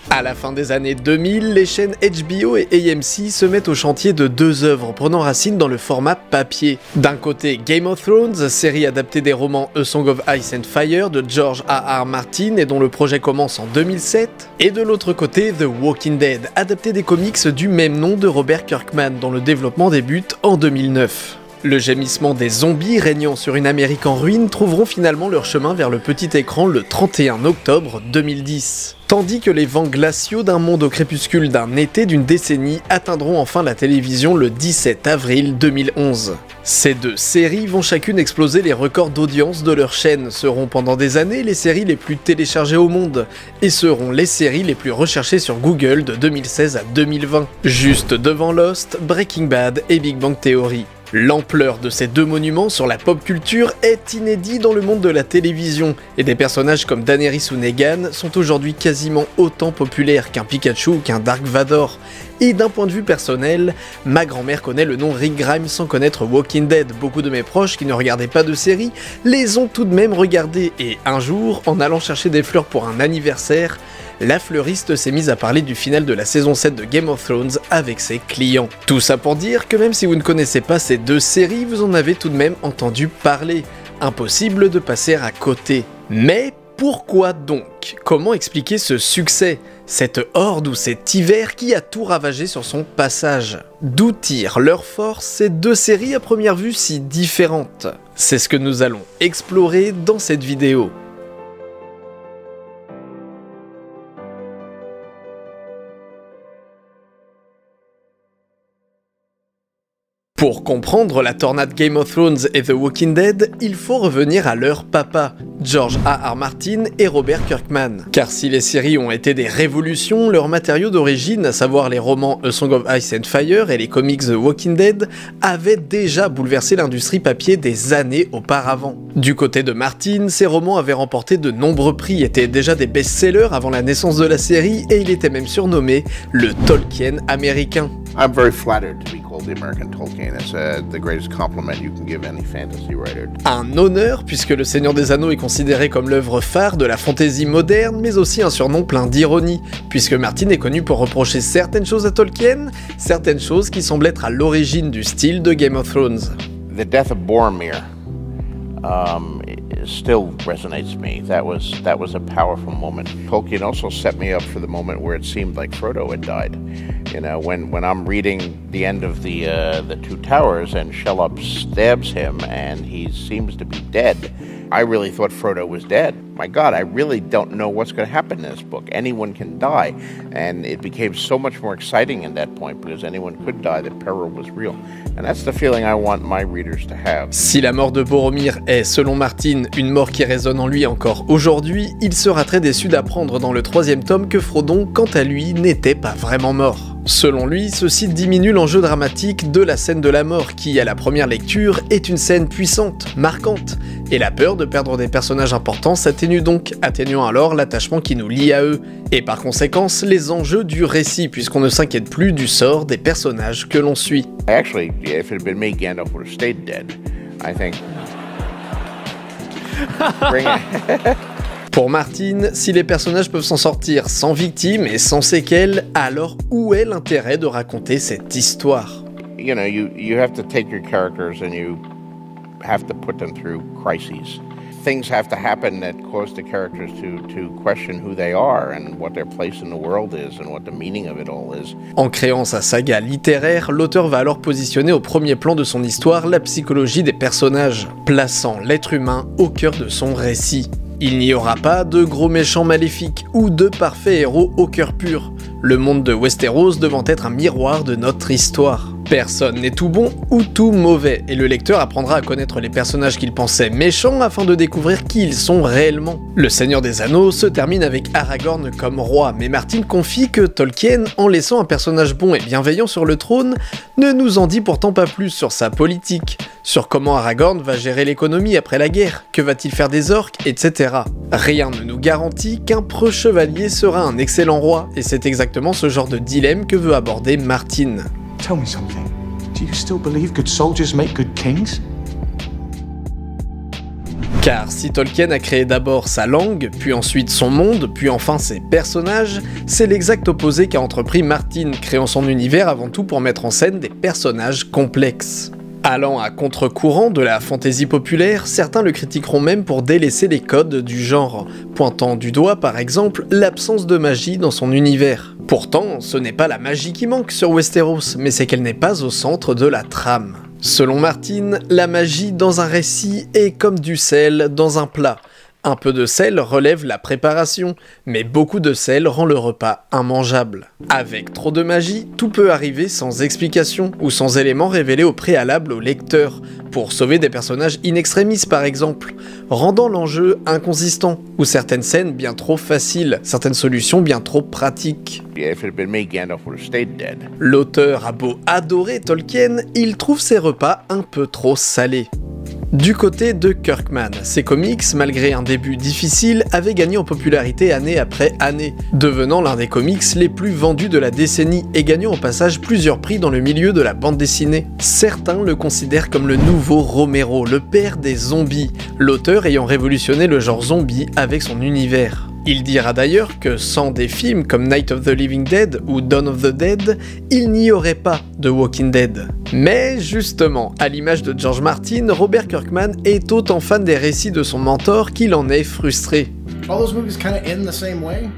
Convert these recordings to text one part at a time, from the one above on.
À la fin des années 2000, les chaînes HBO et AMC se mettent au chantier de deux œuvres prenant racine dans le format papier. D'un côté, Game of Thrones, série adaptée des romans A Song of Ice and Fire de George R.R. Martin et dont le projet commence en 2007. Et de l'autre côté, The Walking Dead, adapté des comics du même nom de Robert Kirkman dont le développement débute en 2009. Le gémissement des zombies régnant sur une Amérique en ruine trouveront finalement leur chemin vers le petit écran le 31 octobre 2010. Tandis que les vents glaciaux d'un monde au crépuscule d'un été d'une décennie atteindront enfin la télévision le 17 avril 2011. Ces deux séries vont chacune exploser les records d'audience de leur chaîne, seront pendant des années les séries les plus téléchargées au monde, et seront les séries les plus recherchées sur Google de 2016 à 2020, juste devant Lost, Breaking Bad et Big Bang Theory. L'ampleur de ces deux monuments sur la pop culture est inédite dans le monde de la télévision, et des personnages comme Daenerys ou Negan sont aujourd'hui quasiment autant populaires qu'un Pikachu ou qu'un Dark Vador. Et d'un point de vue personnel, ma grand-mère connaît le nom Rick Grimes sans connaître Walking Dead. Beaucoup de mes proches qui ne regardaient pas de série les ont tout de même regardés, et un jour, en allant chercher des fleurs pour un anniversaire, la fleuriste s'est mise à parler du final de la saison 7 de Game of Thrones avec ses clients. Tout ça pour dire que même si vous ne connaissez pas ces deux séries, vous en avez tout de même entendu parler. Impossible de passer à côté. Mais pourquoi donc? Comment expliquer ce succès? Cette horde ou cet hiver qui a tout ravagé sur son passage? D'où tirent leur force ces deux séries à première vue si différentes? C'est ce que nous allons explorer dans cette vidéo. Pour comprendre la tornade Game of Thrones et The Walking Dead, il faut revenir à leur papa, George R.R. Martin et Robert Kirkman. Car si les séries ont été des révolutions, leurs matériaux d'origine, à savoir les romans A Song of Ice and Fire et les comics The Walking Dead, avaient déjà bouleversé l'industrie papier des années auparavant. Du côté de Martin, ses romans avaient remporté de nombreux prix, étaient déjà des best-sellers avant la naissance de la série, et il était même surnommé le Tolkien américain. I'm very flattered to be called the American Tolkien. It's the greatest compliment you can give any fantasy writer. Un honneur, puisque Le Seigneur des Anneaux est considéré comme l'œuvre phare de la fantasy moderne, mais aussi un surnom plein d'ironie, puisque Martin est connu pour reprocher certaines choses à Tolkien, certaines choses qui semblent être à l'origine du style de Game of Thrones. The death of Boromir still resonates me. That was a powerful moment. Tolkien also set me up for the moment where it seemed like Frodo had died. You know, when I'm reading the end of the Two Towers and Shelob stabs him and he seems to be dead, I really thought Frodo was dead. My God, I really don't know what's going to happen in this book. Anyone can die, and it became so much more exciting in that point because anyone could die, the peril was real. And that's the feeling I want my readers to have. Si la mort de Boromir est, selon Martin, une mort qui résonne en lui encore aujourd'hui, il sera très déçu d'apprendre dans le 3e tome que Frodon, quant à lui, n'était pas vraiment mort. Selon lui, ceci diminue l'enjeu dramatique de la scène de la mort qui, à la première lecture, est une scène puissante, marquante, et la peur de perdre des personnages importants s'atténue donc, atténuant alors l'attachement qui nous lie à eux, et par conséquence les enjeux du récit, puisqu'on ne s'inquiète plus du sort des personnages que l'on suit. Actually, if it had been me, Gandalf would have stayed dead. I think. Bring it. Pour Martin, si les personnages peuvent s'en sortir sans victimes et sans séquelles, alors où est l'intérêt de raconter cette histoire? You know, you have to take your characters and you have to put them through crises. Things have to happen that cause the characters to question who they are and what their place in the world is and what the meaning of it all is. En créant sa saga littéraire, l'auteur va alors positionner au premier plan de son histoire la psychologie des personnages, plaçant l'être humain au cœur de son récit. Il n'y aura pas de gros méchants maléfiques ou de parfaits héros au cœur pur, le monde de Westeros devant être un miroir de notre histoire. Personne n'est tout bon ou tout mauvais, et le lecteur apprendra à connaître les personnages qu'il pensait méchants afin de découvrir qui ils sont réellement. Le Seigneur des Anneaux se termine avec Aragorn comme roi, mais Martin confie que Tolkien, en laissant un personnage bon et bienveillant sur le trône, ne nous en dit pourtant pas plus sur sa politique, sur comment Aragorn va gérer l'économie après la guerre, que va-t-il faire des orques, etc. Rien ne nous garantit qu'un preux chevalier sera un excellent roi, et c'est exactement ce genre de dilemme que veut aborder Martin. Tell me something. Do you still believe good soldiers make good kings? Car si Tolkien a créé d'abord sa langue, puis ensuite son monde, puis enfin ses personnages, c'est l'exact opposé qu'a entrepris Martin, créant son univers avant tout pour mettre en scène des personnages complexes. Allant à contre-courant de la fantaisie populaire, certains le critiqueront même pour délaisser les codes du genre, pointant du doigt par exemple l'absence de magie dans son univers. Pourtant, ce n'est pas la magie qui manque sur Westeros, mais c'est qu'elle n'est pas au centre de la trame. Selon Martin, la magie dans un récit est comme du sel dans un plat. Un peu de sel relève la préparation, mais beaucoup de sel rend le repas immangeable. Avec trop de magie, tout peut arriver sans explication, ou sans éléments révélés au préalable au lecteur, pour sauver des personnages in extremis par exemple, rendant l'enjeu inconsistant, ou certaines scènes bien trop faciles, certaines solutions bien trop pratiques. L'auteur a beau adorer Tolkien, il trouve ses repas un peu trop salés. Du côté de Kirkman, ses comics, malgré un début difficile, avaient gagné en popularité année après année, devenant l'un des comics les plus vendus de la décennie et gagnant au passage plusieurs prix dans le milieu de la bande dessinée. Certains le considèrent comme le nouveau Romero, le père des zombies, l'auteur ayant révolutionné le genre zombie avec son univers. Il dira d'ailleurs que sans des films comme Night of the Living Dead ou Dawn of the Dead, il n'y aurait pas de Walking Dead. Mais justement, à l'image de George Martin, Robert Kirkman est autant fan des récits de son mentor qu'il en est frustré. All those movies kind of end the same way.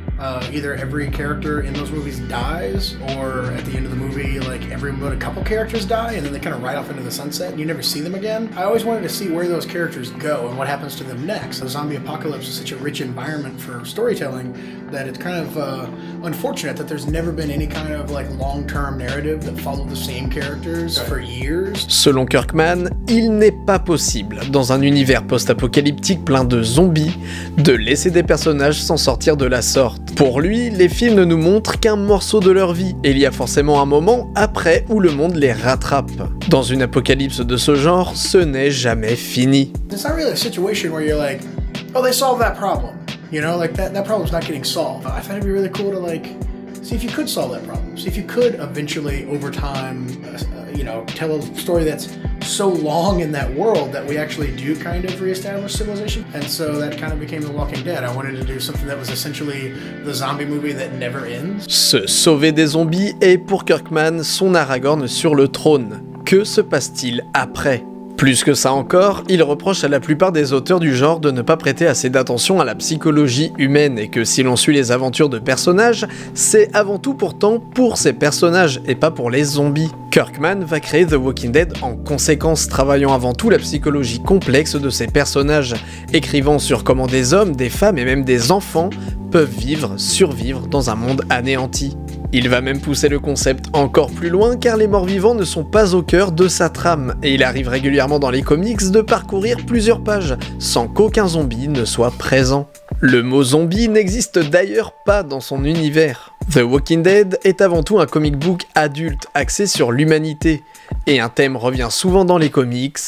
Either every character in those movies dies, or at the end of the movie, like a couple characters die, and then they kind of ride off into the sunset, and you never see them again. I always wanted to see where those characters go and what happens to them next. The zombie apocalypse is such a rich environment for storytelling that it's kind of unfortunate that there's never been any kind of like long-term narrative that followed the same characters for years. Selon Kirkman, il n'est pas possible, dans un univers post-apocalyptique plein de zombies, de laisser des personnages s'en sortir de la sorte. Pour lui, les films ne nous montrent qu'un morceau de leur vie, et il y a forcément un moment après où le monde les rattrape. Dans une apocalypse de ce genre, ce n'est jamais fini. It's not really a situation where you're like, oh, they solved that problem. You know, like that problem's not getting solved. I thought it'd be really cool to like see if you could solve that problem. See if you could eventually, over time, tell a story that's so long in that world that we actually do kind of reestablish civilization. And so that kind of became The Walking Dead. I wanted to do something that was essentially the zombie movie that never ends. Se sauver des zombies est pour Kirkman son Aragorn sur le trône. Que se passe-t-il après ? Plus que ça encore, il reproche à la plupart des auteurs du genre de ne pas prêter assez d'attention à la psychologie humaine et que si l'on suit les aventures de personnages, c'est avant tout pourtant pour ces personnages et pas pour les zombies. Kirkman va créer The Walking Dead en conséquence, travaillant avant tout la psychologie complexe de ces personnages, écrivant sur comment des hommes, des femmes et même des enfants peuvent survivre dans un monde anéanti. Il va même pousser le concept encore plus loin car les morts-vivants ne sont pas au cœur de sa trame, et il arrive régulièrement dans les comics de parcourir plusieurs pages sans qu'aucun zombie ne soit présent. Le mot zombie n'existe d'ailleurs pas dans son univers. The Walking Dead est avant tout un comic book adulte axé sur l'humanité, et un thème revient souvent dans les comics,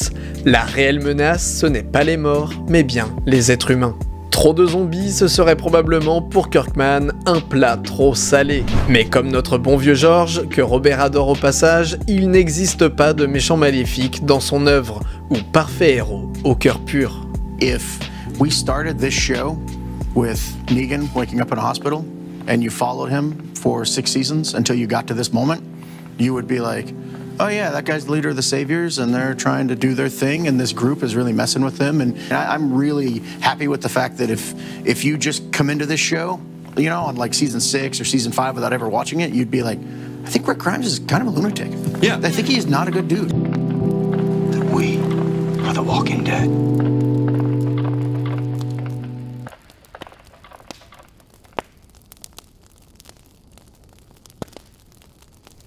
la réelle menace ce n'est pas les morts, mais bien les êtres humains. Trop de zombies, ce serait probablement pour Kirkman un plat trop salé. Mais comme notre bon vieux George, que Robert adore au passage, il n'existe pas de méchant maléfique dans son œuvre, ou parfait héros au cœur pur. If we started this show with Negan waking up in a hospital, and you followed him for 6 seasons until you got to this moment, you would be like, oh yeah, that guy's the leader of the Saviors, and they're trying to do their thing, and this group is really messing with them. And I'm really happy with the fact that if you just come into this show, you know, on like season 6 or season 5 without ever watching it, you'd be like, I think Rick Grimes is kind of a lunatic. Yeah. I think he's not a good dude. That we are the Walking Dead.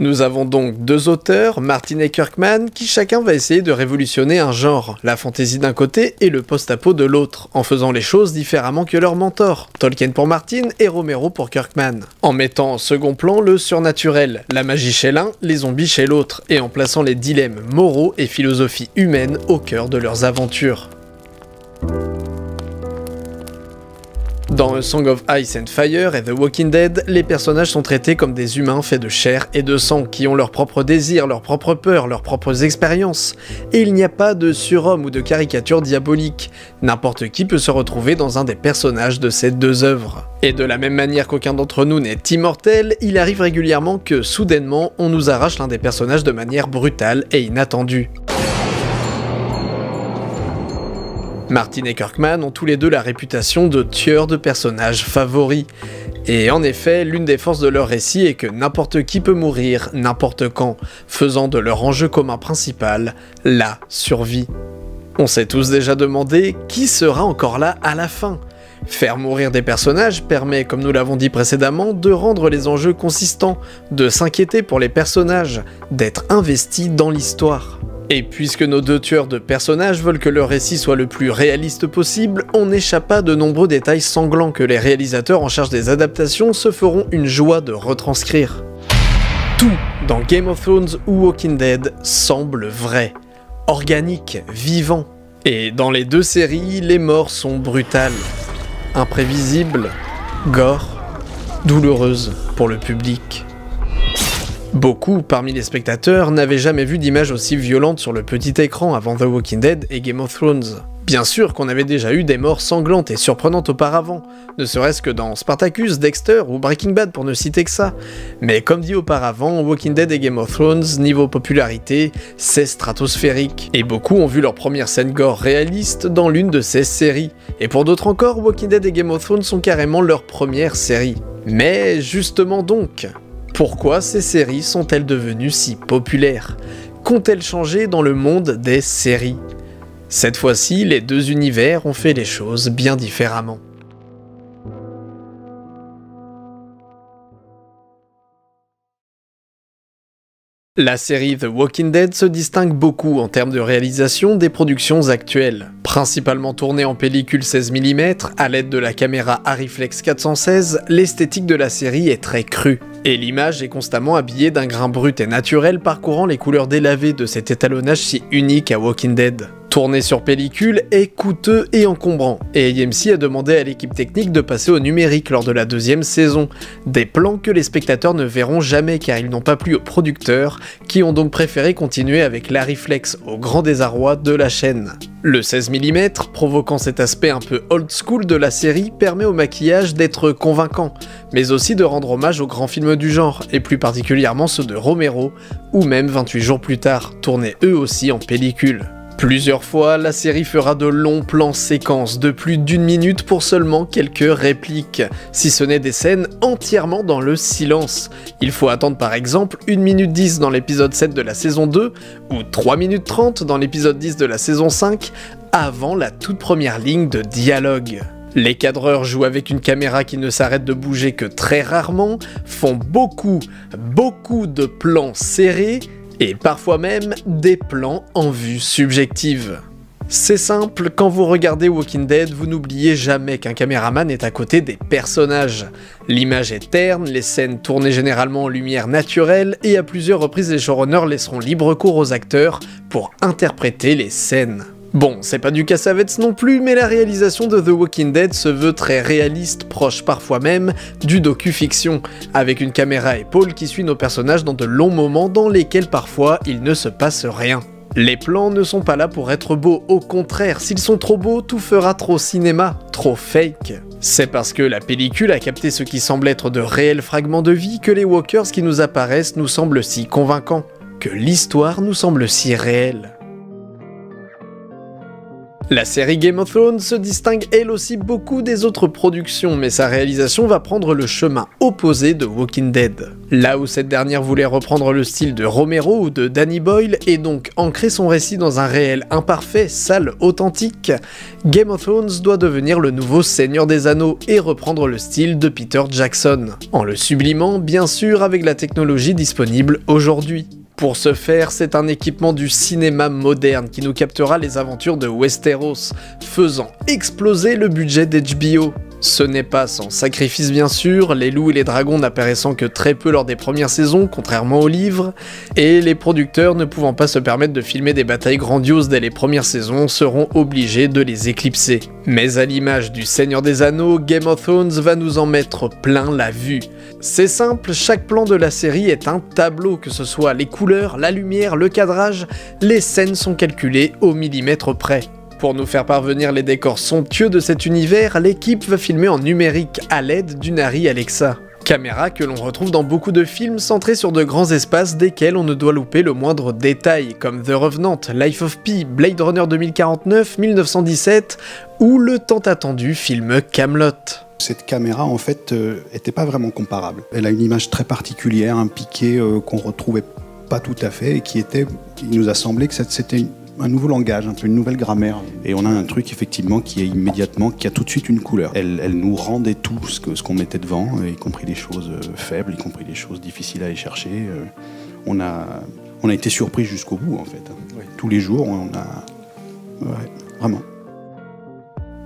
Nous avons donc deux auteurs, Martin et Kirkman, qui chacun va essayer de révolutionner un genre, la fantasy d'un côté et le post-apo de l'autre, en faisant les choses différemment que leur mentor, Tolkien pour Martin et Romero pour Kirkman, en mettant en second plan le surnaturel, la magie chez l'un, les zombies chez l'autre, et en plaçant les dilemmes moraux et philosophie humaine au cœur de leurs aventures. Dans A Song of Ice and Fire et The Walking Dead, les personnages sont traités comme des humains faits de chair et de sang, qui ont leurs propres désirs, leurs propres peurs, leurs propres expériences. Et il n'y a pas de surhomme ou de caricature diabolique. N'importe qui peut se retrouver dans un des personnages de ces deux œuvres. Et de la même manière qu'aucun d'entre nous n'est immortel, il arrive régulièrement que, soudainement, on nous arrache l'un des personnages de manière brutale et inattendue. Martin et Kirkman ont tous les deux la réputation de tueurs de personnages favoris. Et en effet, l'une des forces de leur récit est que n'importe qui peut mourir, n'importe quand, faisant de leur enjeu commun principal la survie. On s'est tous déjà demandé qui sera encore là à la fin. Faire mourir des personnages permet, comme nous l'avons dit précédemment, de rendre les enjeux consistants, de s'inquiéter pour les personnages, d'être investi dans l'histoire. Et puisque nos deux tueurs de personnages veulent que leur récit soit le plus réaliste possible, on n'échappe pas de nombreux détails sanglants que les réalisateurs en charge des adaptations se feront une joie de retranscrire. Tout dans Game of Thrones ou Walking Dead semble vrai, organique, vivant. Et dans les deux séries, les morts sont brutales, imprévisibles, gore, douloureuses pour le public. Beaucoup, parmi les spectateurs, n'avaient jamais vu d'image aussi violente sur le petit écran avant The Walking Dead et Game of Thrones. Bien sûr qu'on avait déjà eu des morts sanglantes et surprenantes auparavant, ne serait-ce que dans Spartacus, Dexter ou Breaking Bad pour ne citer que ça. Mais comme dit auparavant, Walking Dead et Game of Thrones, niveau popularité, c'est stratosphérique. Et beaucoup ont vu leur première scène gore réaliste dans l'une de ces séries. Et pour d'autres encore, Walking Dead et Game of Thrones sont carrément leur première série. Mais justement donc, pourquoi ces séries sont-elles devenues si populaires? Qu'ont-elles changé dans le monde des séries? Cette fois-ci, les deux univers ont fait les choses bien différemment. La série The Walking Dead se distingue beaucoup en termes de réalisation des productions actuelles. Principalement tournée en pellicule 16 mm, à l'aide de la caméra Arriflex 416, l'esthétique de la série est très crue. Et l'image est constamment habillée d'un grain brut et naturel parcourant les couleurs délavées de cet étalonnage si unique à Walking Dead. Tourner sur pellicule est coûteux et encombrant, et AMC a demandé à l'équipe technique de passer au numérique lors de la deuxième saison, des plans que les spectateurs ne verront jamais car ils n'ont pas plu aux producteurs, qui ont donc préféré continuer avec l'Arriflex au grand désarroi de la chaîne. Le 16 mm, provoquant cet aspect un peu old school de la série, permet au maquillage d'être convaincant, mais aussi de rendre hommage aux grands films du genre, et plus particulièrement ceux de Romero, ou même 28 jours plus tard, tournés eux aussi en pellicule. Plusieurs fois, la série fera de longs plans séquences de plus d'1 minute pour seulement quelques répliques, si ce n'est des scènes entièrement dans le silence. Il faut attendre par exemple 1 minute 10 dans l'épisode 7 de la saison 2, ou 3 minutes 30 dans l'épisode 10 de la saison 5, avant la toute première ligne de dialogue. Les cadreurs jouent avec une caméra qui ne s'arrête de bouger que très rarement, font beaucoup de plans serrés, et parfois même des plans en vue subjective. C'est simple, quand vous regardez Walking Dead, vous n'oubliez jamais qu'un caméraman est à côté des personnages. L'image est terne, les scènes tournées généralement en lumière naturelle, et à plusieurs reprises les showrunners laisseront libre cours aux acteurs pour interpréter les scènes. Bon, c'est pas du Cassavetes non plus, mais la réalisation de The Walking Dead se veut très réaliste, proche parfois même du docu-fiction, avec une caméra à épaule qui suit nos personnages dans de longs moments dans lesquels parfois il ne se passe rien. Les plans ne sont pas là pour être beaux, au contraire, s'ils sont trop beaux, tout fera trop cinéma, trop fake. C'est parce que la pellicule a capté ce qui semble être de réels fragments de vie que les walkers qui nous apparaissent nous semblent si convaincants, que l'histoire nous semble si réelle. La série Game of Thrones se distingue elle aussi beaucoup des autres productions, mais sa réalisation va prendre le chemin opposé de Walking Dead. Là où cette dernière voulait reprendre le style de Romero ou de Danny Boyle et donc ancrer son récit dans un réel imparfait, sale, authentique, Game of Thrones doit devenir le nouveau Seigneur des Anneaux et reprendre le style de Peter Jackson, en le sublimant bien sûr avec la technologie disponible aujourd'hui. Pour ce faire, c'est un équipement du cinéma moderne qui nous captera les aventures de Westeros, faisant exploser le budget d'HBO. Ce n'est pas sans sacrifice bien sûr, les loups et les dragons n'apparaissant que très peu lors des premières saisons, contrairement aux livres, et les producteurs ne pouvant pas se permettre de filmer des batailles grandioses dès les premières saisons seront obligés de les éclipser. Mais à l'image du Seigneur des Anneaux, Game of Thrones va nous en mettre plein la vue. C'est simple, chaque plan de la série est un tableau, que ce soit les couleurs, la lumière, le cadrage, les scènes sont calculées au millimètre près. Pour nous faire parvenir les décors somptueux de cet univers, l'équipe va filmer en numérique à l'aide d'une Arri Alexa. Caméra que l'on retrouve dans beaucoup de films centrés sur de grands espaces desquels on ne doit louper le moindre détail, comme The Revenant, Life of Pi, Blade Runner 2049, 1917 ou le tant attendu film Kaamelott. Cette caméra, en fait, était pas vraiment comparable. Elle a une image très particulière, un piqué qu'on retrouvait pas tout à fait et il nous a semblé que c'était un nouveau langage, un peu une nouvelle grammaire. Et on a un truc effectivement qui a tout de suite une couleur. Elle nous rendait tout ce qu'on mettait devant, y compris les choses faibles, y compris les choses difficiles à aller chercher. On a été surpris jusqu'au bout en fait. Ouais. Tous les jours, vraiment.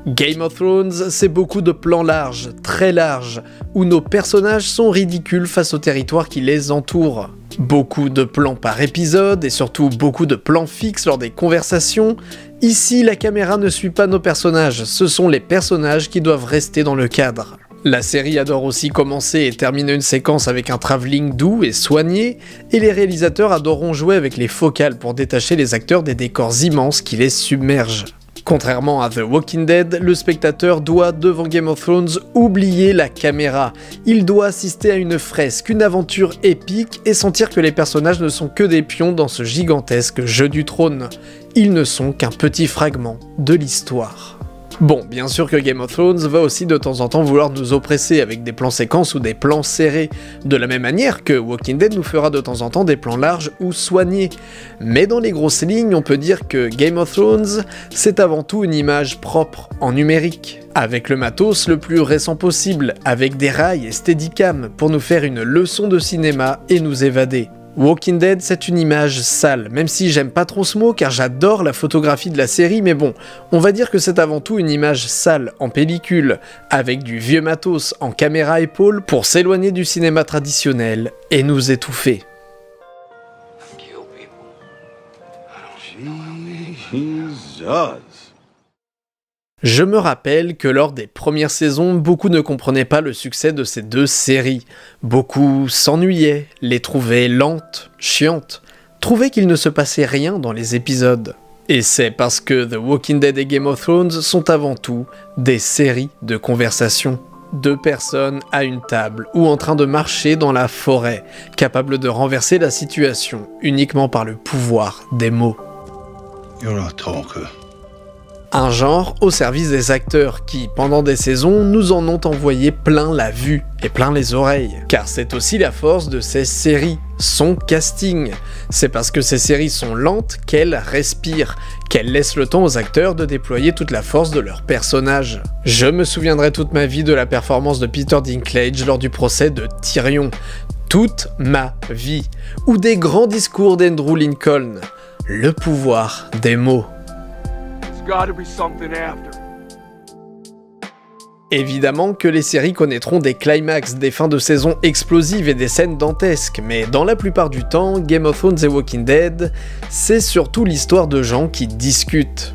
Game of Thrones, c'est beaucoup de plans larges, très larges, où nos personnages sont ridicules face au territoire qui les entoure. Beaucoup de plans par épisode, et surtout beaucoup de plans fixes lors des conversations. Ici, la caméra ne suit pas nos personnages, ce sont les personnages qui doivent rester dans le cadre. La série adore aussi commencer et terminer une séquence avec un travelling doux et soigné, et les réalisateurs adoreront jouer avec les focales pour détacher les acteurs des décors immenses qui les submergent. Contrairement à The Walking Dead, le spectateur doit, devant Game of Thrones, oublier la caméra. Il doit assister à une fresque, une aventure épique et sentir que les personnages ne sont que des pions dans ce gigantesque jeu du trône. Ils ne sont qu'un petit fragment de l'histoire. Bon, bien sûr que Game of Thrones va aussi de temps en temps vouloir nous oppresser avec des plans séquences ou des plans serrés, de la même manière que Walking Dead nous fera de temps en temps des plans larges ou soignés. Mais dans les grosses lignes, on peut dire que Game of Thrones, c'est avant tout une image propre, en numérique, avec le matos le plus récent possible, avec des rails et steadicam pour nous faire une leçon de cinéma et nous évader. Walking Dead, c'est une image sale, même si j'aime pas trop ce mot car j'adore la photographie de la série, mais bon, on va dire que c'est avant tout une image sale, en pellicule, avec du vieux matos en caméra à épaule pour s'éloigner du cinéma traditionnel et nous étouffer. Je me rappelle que lors des premières saisons, beaucoup ne comprenaient pas le succès de ces deux séries. Beaucoup s'ennuyaient, les trouvaient lentes, chiantes, trouvaient qu'il ne se passait rien dans les épisodes. Et c'est parce que The Walking Dead et Game of Thrones sont avant tout des séries de conversations. Deux personnes à une table ou en train de marcher dans la forêt, capables de renverser la situation uniquement par le pouvoir des mots. You're a talker. Un genre au service des acteurs qui, pendant des saisons, nous en ont envoyé plein la vue et plein les oreilles. Car c'est aussi la force de ces séries, son casting. C'est parce que ces séries sont lentes qu'elles respirent, qu'elles laissent le temps aux acteurs de déployer toute la force de leurs personnages. Je me souviendrai toute ma vie de la performance de Peter Dinklage lors du procès de Tyrion. Toute ma vie. Ou des grands discours d'Andrew Lincoln. Le pouvoir des mots. Évidemment que les séries connaîtront des climax, des fins de saison explosives et des scènes dantesques, mais dans la plupart du temps, Game of Thrones et Walking Dead, c'est surtout l'histoire de gens qui discutent.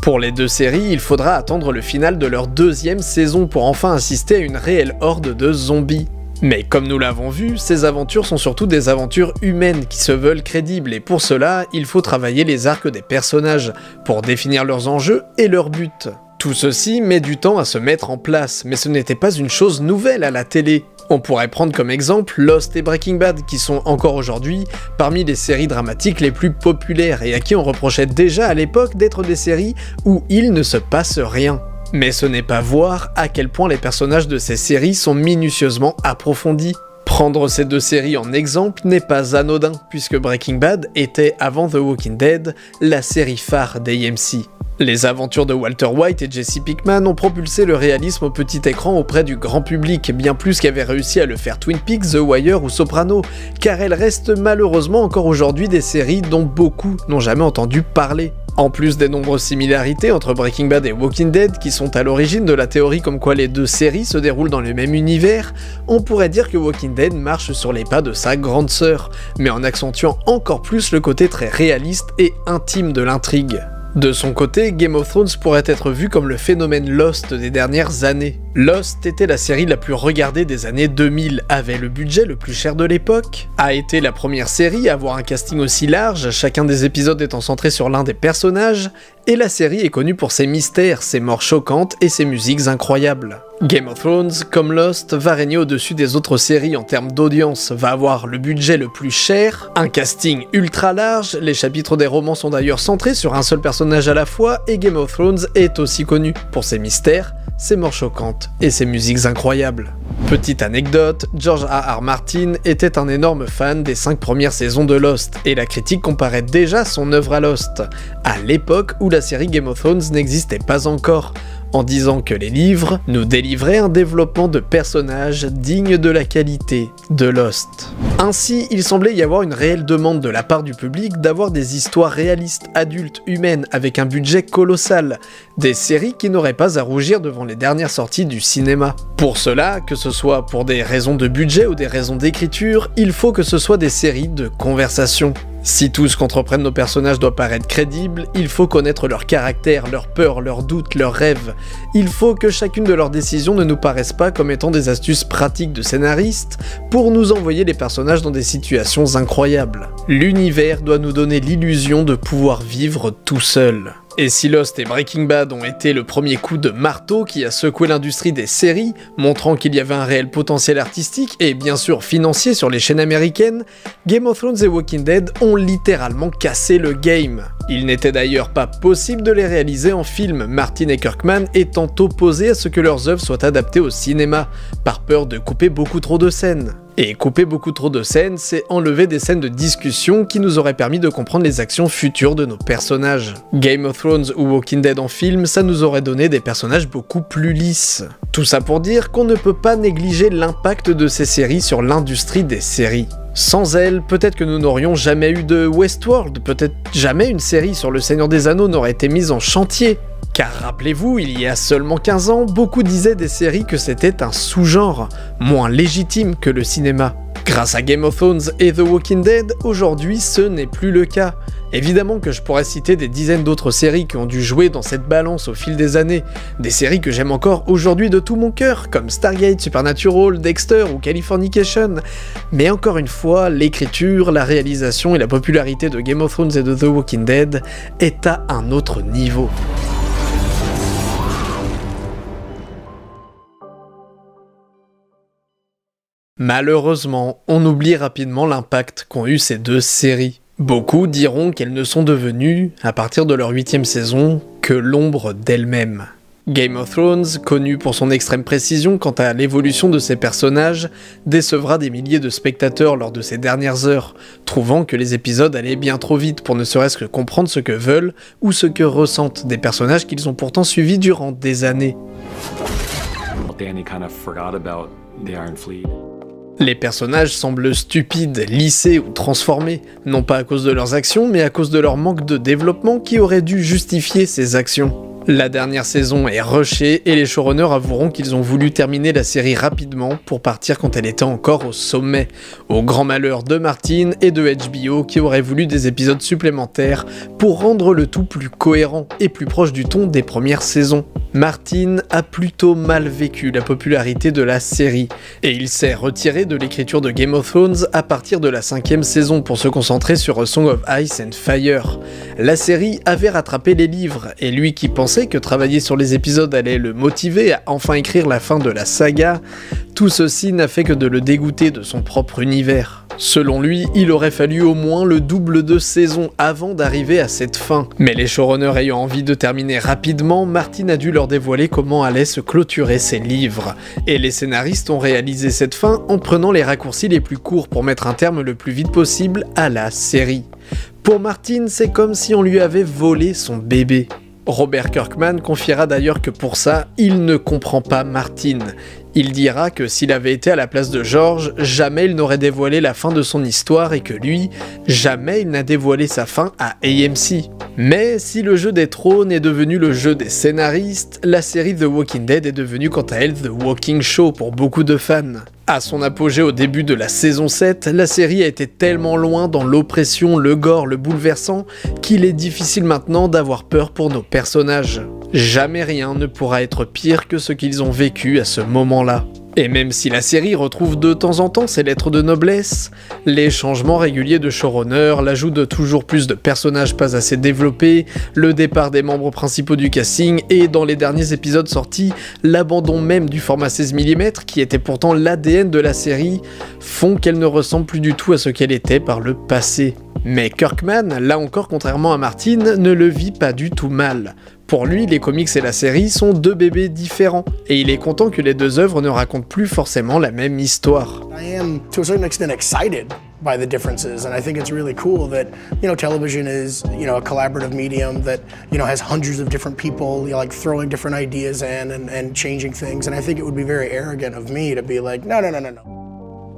Pour les deux séries, il faudra attendre le final de leur deuxième saison pour enfin assister à une réelle horde de zombies. Mais comme nous l'avons vu, ces aventures sont surtout des aventures humaines qui se veulent crédibles et pour cela, il faut travailler les arcs des personnages pour définir leurs enjeux et leurs buts. Tout ceci met du temps à se mettre en place, mais ce n'était pas une chose nouvelle à la télé. On pourrait prendre comme exemple Lost et Breaking Bad qui sont encore aujourd'hui parmi les séries dramatiques les plus populaires et à qui on reprochait déjà à l'époque d'être des séries où il ne se passe rien. Mais ce n'est pas voir à quel point les personnages de ces séries sont minutieusement approfondis. Prendre ces deux séries en exemple n'est pas anodin, puisque Breaking Bad était, avant The Walking Dead, la série phare d'AMC. Les aventures de Walter White et Jesse Pinkman ont propulsé le réalisme au petit écran auprès du grand public, bien plus qu'avait réussi à le faire Twin Peaks, The Wire ou Soprano, car elles restent malheureusement encore aujourd'hui des séries dont beaucoup n'ont jamais entendu parler. En plus des nombreuses similarités entre Breaking Bad et Walking Dead qui sont à l'origine de la théorie comme quoi les deux séries se déroulent dans le même univers, on pourrait dire que Walking Dead marche sur les pas de sa grande sœur, mais en accentuant encore plus le côté très réaliste et intime de l'intrigue. De son côté, Game of Thrones pourrait être vu comme le phénomène Lost des dernières années. Lost était la série la plus regardée des années 2000, avait le budget le plus cher de l'époque, a été la première série à avoir un casting aussi large, chacun des épisodes étant centré sur l'un des personnages, et la série est connue pour ses mystères, ses morts choquantes et ses musiques incroyables. Game of Thrones, comme Lost, va régner au-dessus des autres séries en termes d'audience, va avoir le budget le plus cher, un casting ultra large, les chapitres des romans sont d'ailleurs centrés sur un seul personnage à la fois, et Game of Thrones est aussi connu pour ses mystères, ses morts choquantes et ses musiques incroyables. Petite anecdote, George R.R. Martin était un énorme fan des 5 premières saisons de Lost, et la critique comparait déjà son œuvre à Lost, à l'époque où la série Game of Thrones n'existait pas encore, en disant que les livres nous délivraient un développement de personnages digne de la qualité de Lost. Ainsi, il semblait y avoir une réelle demande de la part du public d'avoir des histoires réalistes, adultes, humaines, avec un budget colossal, des séries qui n'auraient pas à rougir devant les dernières sorties du cinéma. Pour cela, que ce soit pour des raisons de budget ou des raisons d'écriture, il faut que ce soit des séries de conversation. Si tout ce qu'entreprennent nos personnages doit paraître crédible, il faut connaître leur caractère, leurs peurs, leurs doutes, leurs rêves. Il faut que chacune de leurs décisions ne nous paraisse pas comme étant des astuces pratiques de scénaristes pour nous envoyer les personnages dans des situations incroyables. L'univers doit nous donner l'illusion de pouvoir vivre tout seul. Et si Lost et Breaking Bad ont été le premier coup de marteau qui a secoué l'industrie des séries, montrant qu'il y avait un réel potentiel artistique et bien sûr financier sur les chaînes américaines, Game of Thrones et Walking Dead ont littéralement cassé le game. Il n'était d'ailleurs pas possible de les réaliser en film, Martin et Kirkman étant opposés à ce que leurs œuvres soient adaptées au cinéma, par peur de couper beaucoup trop de scènes. Et couper beaucoup trop de scènes, c'est enlever des scènes de discussion qui nous auraient permis de comprendre les actions futures de nos personnages. Game of Thrones ou Walking Dead en film, ça nous aurait donné des personnages beaucoup plus lisses. Tout ça pour dire qu'on ne peut pas négliger l'impact de ces séries sur l'industrie des séries. Sans elles, peut-être que nous n'aurions jamais eu de Westworld, peut-être jamais une série sur le Seigneur des Anneaux n'aurait été mise en chantier. Car rappelez-vous, il y a seulement 15 ans, beaucoup disaient des séries que c'était un sous-genre, moins légitime que le cinéma. Grâce à Game of Thrones et The Walking Dead, aujourd'hui ce n'est plus le cas. Évidemment que je pourrais citer des dizaines d'autres séries qui ont dû jouer dans cette balance au fil des années, des séries que j'aime encore aujourd'hui de tout mon cœur, comme Stargate, Supernatural, Dexter ou Californication, mais encore une fois, l'écriture, la réalisation et la popularité de Game of Thrones et de The Walking Dead est à un autre niveau. Malheureusement, on oublie rapidement l'impact qu'ont eu ces deux séries. Beaucoup diront qu'elles ne sont devenues, à partir de leur 8e saison, que l'ombre d'elles-mêmes. Game of Thrones, connu pour son extrême précision quant à l'évolution de ses personnages, décevra des milliers de spectateurs lors de ses dernières heures, trouvant que les épisodes allaient bien trop vite pour ne serait-ce que comprendre ce que veulent ou ce que ressentent des personnages qu'ils ont pourtant suivis durant des années. Dany kind of forgot about the Iron Fleet. Les personnages semblent stupides, lissés ou transformés, non pas à cause de leurs actions, mais à cause de leur manque de développement qui aurait dû justifier ces actions. La dernière saison est rushée et les showrunners avoueront qu'ils ont voulu terminer la série rapidement pour partir quand elle était encore au sommet, au grand malheur de Martin et de HBO qui auraient voulu des épisodes supplémentaires pour rendre le tout plus cohérent et plus proche du ton des premières saisons. Martin a plutôt mal vécu la popularité de la série, et il s'est retiré de l'écriture de Game of Thrones à partir de la 5e saison pour se concentrer sur A Song of Ice and Fire. La série avait rattrapé les livres, et lui qui pensait que travailler sur les épisodes allait le motiver à enfin écrire la fin de la saga, tout ceci n'a fait que de le dégoûter de son propre univers. Selon lui, il aurait fallu au moins le double de saisons avant d'arriver à cette fin. Mais les showrunners ayant envie de terminer rapidement, Martin a dû leur dévoiler comment allaient se clôturer ses livres. Et les scénaristes ont réalisé cette fin en prenant les raccourcis les plus courts pour mettre un terme le plus vite possible à la série. Pour Martin, c'est comme si on lui avait volé son bébé. Robert Kirkman confiera d'ailleurs que pour ça, il ne comprend pas Martin. Il dira que s'il avait été à la place de George, jamais il n'aurait dévoilé la fin de son histoire et que lui, jamais il n'a dévoilé sa fin à AMC. Mais si le jeu des trônes est devenu le jeu des scénaristes, la série The Walking Dead est devenue quant à elle The Walking Show pour beaucoup de fans. À son apogée au début de la saison 7, la série a été tellement loin dans l'oppression, le gore, le bouleversant, qu'il est difficile maintenant d'avoir peur pour nos personnages. Jamais rien ne pourra être pire que ce qu'ils ont vécu à ce moment-là. Et même si la série retrouve de temps en temps ses lettres de noblesse, les changements réguliers de showrunner, l'ajout de toujours plus de personnages pas assez développés, le départ des membres principaux du casting et dans les derniers épisodes sortis, l'abandon même du format 16 mm qui était pourtant l'ADN de la série, font qu'elle ne ressemble plus du tout à ce qu'elle était par le passé. Mais Kirkman, là encore contrairement à Martin, ne le vit pas du tout mal. Pour lui, les comics et la série sont deux bébés différents, et il est content que les deux œuvres ne racontent plus forcément la même histoire. I am, to a certain extent, excited by the differences, and I think it's really cool that, television is, a collaborative medium that, has hundreds of different people, like throwing different ideas in and changing things, and I think it would be very arrogant of me to be like, no.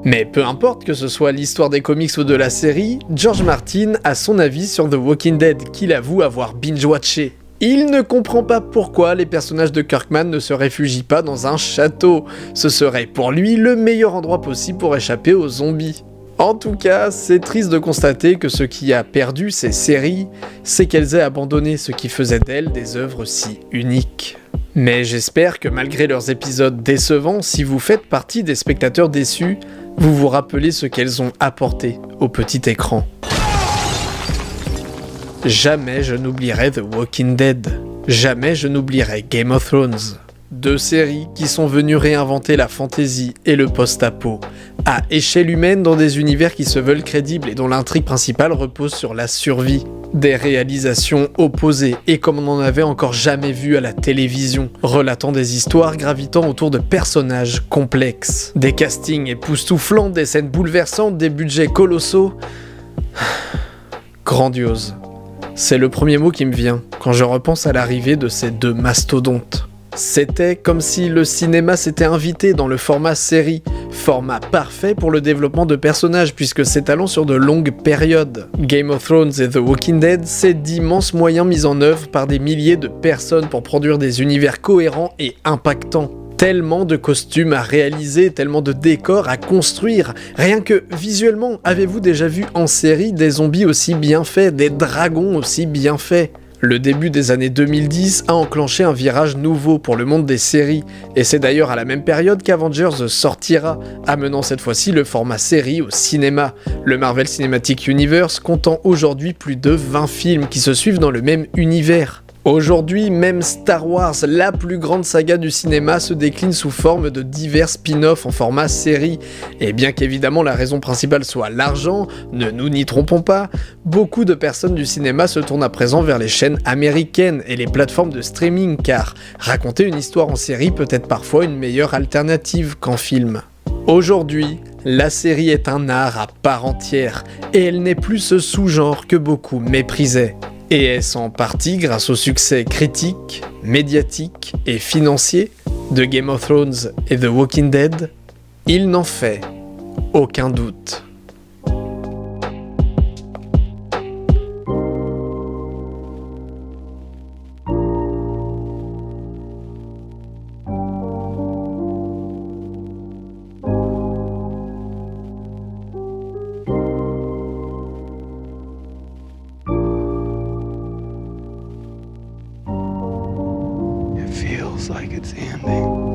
Mais peu importe que ce soit l'histoire des comics ou de la série, George Martin a son avis sur The Walking Dead qu'il avoue avoir binge-watché. Il ne comprend pas pourquoi les personnages de Kirkman ne se réfugient pas dans un château. Ce serait pour lui le meilleur endroit possible pour échapper aux zombies. En tout cas, c'est triste de constater que ce qui a perdu ces séries, c'est qu'elles aient abandonné ce qui faisait d'elles des œuvres si uniques. Mais j'espère que malgré leurs épisodes décevants, si vous faites partie des spectateurs déçus, vous vous rappelez ce qu'elles ont apporté au petit écran. Jamais je n'oublierai The Walking Dead. Jamais je n'oublierai Game of Thrones. Deux séries qui sont venues réinventer la fantasy et le post-apo, à échelle humaine dans des univers qui se veulent crédibles et dont l'intrigue principale repose sur la survie. Des réalisations opposées et comme on n'en avait encore jamais vu à la télévision, relatant des histoires gravitant autour de personnages complexes. Des castings époustouflants, des scènes bouleversantes, des budgets colossaux. Grandiose. C'est le premier mot qui me vient quand je repense à l'arrivée de ces deux mastodontes. C'était comme si le cinéma s'était invité dans le format série, format parfait pour le développement de personnages puisque s'étalant sur de longues périodes. Game of Thrones et The Walking Dead, c'est d'immenses moyens mis en œuvre par des milliers de personnes pour produire des univers cohérents et impactants. Tellement de costumes à réaliser, tellement de décors à construire. Rien que visuellement, avez-vous déjà vu en série des zombies aussi bien faits, des dragons aussi bien faits ? Le début des années 2010 a enclenché un virage nouveau pour le monde des séries, et c'est d'ailleurs à la même période qu'Avengers sortira, amenant cette fois-ci le format série au cinéma, le Marvel Cinematic Universe comptant aujourd'hui plus de 20 films qui se suivent dans le même univers. Aujourd'hui, même Star Wars, la plus grande saga du cinéma, se décline sous forme de divers spin-offs en format série. Et bien qu'évidemment la raison principale soit l'argent, ne nous n'y trompons pas, beaucoup de personnes du cinéma se tournent à présent vers les chaînes américaines et les plateformes de streaming car raconter une histoire en série peut être parfois une meilleure alternative qu'en film. Aujourd'hui, la série est un art à part entière et elle n'est plus ce sous-genre que beaucoup méprisaient. Et est-ce en partie grâce au succès critique, médiatique et financier de Game of Thrones et The Walking Dead? Il n'en fait aucun doute. Feels like it's ending.